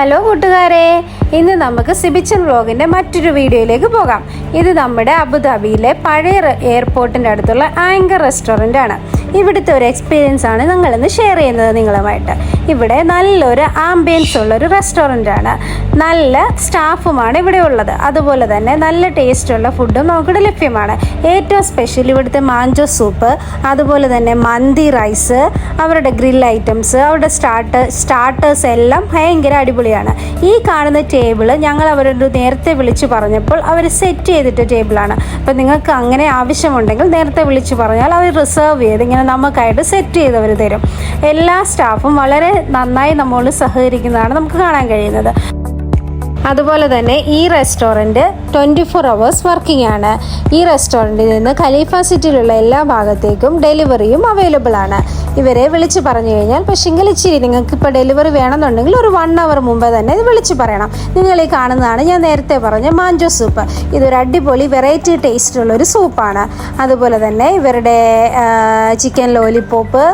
Hello കൂട്ടുകാരെ, ഇന്ന് നമുക്ക് സിബിച്ചൻ വ്ലോഗിൻ്റെ മറ്റൊരു വീഡിയോയിലേക്ക് പോകാം. ഇത് നമ്മുടെ അബുദാബിയിലെ പഴയ എയർപോർട്ടിൻ്റെ അടുത്തുള്ള ആങ്കർ റെസ്റ്റോറൻ്റ് ആണ്. ഇവിടുത്തെ ഒരു എക്സ്പീരിയൻസ് ആണ് ഞങ്ങളിന്ന് ഷെയർ ചെയ്യുന്നത് നിങ്ങളുമായിട്ട്. ഇവിടെ നല്ലൊരു ആംബിയൻസ് ഉള്ളൊരു റെസ്റ്റോറൻ്റാണ്, നല്ല സ്റ്റാഫുമാണ് ഇവിടെ ഉള്ളത്. അതുപോലെ തന്നെ നല്ല ടേസ്റ്റുള്ള ഫുഡും നമുക്കിവിടെ ലഭ്യമാണ്. ഏറ്റവും സ്പെഷ്യൽ ഇവിടുത്തെ മാഞ്ചോ സൂപ്പ്, അതുപോലെ തന്നെ മന്തി റൈസ്, അവരുടെ ഗ്രിൽ ഐറ്റംസ്, അവരുടെ സ്റ്റാർട്ടേഴ്സ് എല്ലാം ഭയങ്കര അടിപൊളിയാണ്. ഈ കാണുന്ന ടേബിള് ഞങ്ങൾ അവരോട് നേരത്തെ വിളിച്ചു പറഞ്ഞപ്പോൾ അവർ സെറ്റ് ചെയ്തിട്ട ടേബിളാണ്. അപ്പോൾ നിങ്ങൾക്ക് അങ്ങനെ ആവശ്യമുണ്ടെങ്കിൽ നേരത്തെ വിളിച്ചു പറഞ്ഞാൽ അവർ റിസർവ് ചെയ്ത് ഇങ്ങനെ നമുക്കായിട്ട് സെറ്റ് ചെയ്തവർ തരും. എല്ലാ സ്റ്റാഫും വളരെ നന്നായി നമ്മോട് സഹകരിക്കുന്നതാണ് നമുക്ക് കാണാൻ കഴിയുന്നത്. അതുപോലെ തന്നെ ഈ റെസ്റ്റോറൻറ്റ് 24 hours വർക്കിംഗ് ആണ്. ഈ റെസ്റ്റോറൻറ്റിൽ നിന്ന് ഖലീഫ സിറ്റിയിലുള്ള എല്ലാ ഭാഗത്തേക്കും ഡെലിവറിയും അവൈലബിൾ ആണ്. ഇവരെ വിളിച്ച് പറഞ്ഞു കഴിഞ്ഞാൽ പക്ഷേങ്കിൽ ഇച്ചിരി നിങ്ങൾക്ക് ഇപ്പോൾ ഡെലിവറി വേണമെന്നുണ്ടെങ്കിൽ ഒരു 1 hour മുമ്പ് തന്നെ ഇത് വിളിച്ച് പറയണം. നിങ്ങൾ ഈ കാണുന്നതാണ് ഞാൻ നേരത്തെ പറഞ്ഞ മാഞ്ചോ സൂപ്പ്. ഇതൊരു അടിപൊളി വെറൈറ്റി ടേസ്റ്റുള്ളൊരു സൂപ്പാണ്. അതുപോലെ തന്നെ ഇവരുടെ ചിക്കൻ ലോലിപോപ്പ്,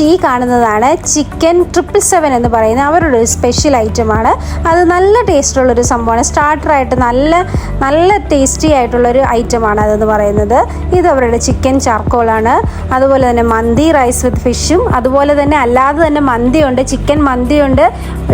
ഈ കാണുന്നതാണ് ചിക്കൻ 777 എന്ന് പറയുന്ന അവരുടെ ഒരു സ്പെഷ്യൽ ഐറ്റമാണ്. അത് നല്ല ടേസ്റ്റുള്ളൊരു സംഭവമാണ്. സ്റ്റാർട്ടറായിട്ട് നല്ല ടേസ്റ്റി ആയിട്ടുള്ളൊരു ഐറ്റമാണ് അതെന്ന് പറയുന്നത്. ഇത് അവരുടെ ചിക്കൻ ചാർക്കോളാണ്. അതുപോലെ തന്നെ മന്തി റൈസ് വിത്ത് ഫിഷും, അതുപോലെ തന്നെ അല്ലാതെ തന്നെ മന്തിയുണ്ട്, ചിക്കൻ മന്തിയുണ്ട്.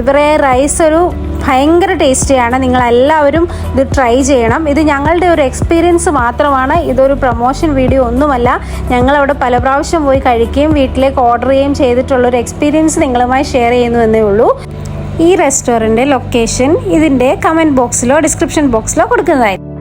ഇവരെ റൈസ് ഒരു ഭയങ്കര ടേസ്റ്റിയാണ്. നിങ്ങളെല്ലാവരും ഇത് ട്രൈ ചെയ്യണം. ഇത് ഞങ്ങളുടെ ഒരു എക്സ്പീരിയൻസ് മാത്രമാണ്, ഇതൊരു പ്രൊമോഷൻ വീഡിയോ ഒന്നുമല്ല. ഞങ്ങളവിടെ പല പ്രാവശ്യം പോയി കഴിക്കുകയും വീട്ടിലേക്ക് ഓർഡർ ചെയ്യുകയും ചെയ്തിട്ടുള്ളൊരു എക്സ്പീരിയൻസ് നിങ്ങളുമായി ഷെയർ ചെയ്യുന്നു എന്നേ ഉള്ളൂ. ഈ റെസ്റ്റോറൻറ്റ് ലൊക്കേഷൻ ഇതിൻ്റെ കമൻറ്റ് ബോക്സിലോ ഡിസ്ക്രിപ്ഷൻ ബോക്സിലോ കൊടുക്കുന്നതായിരിക്കും.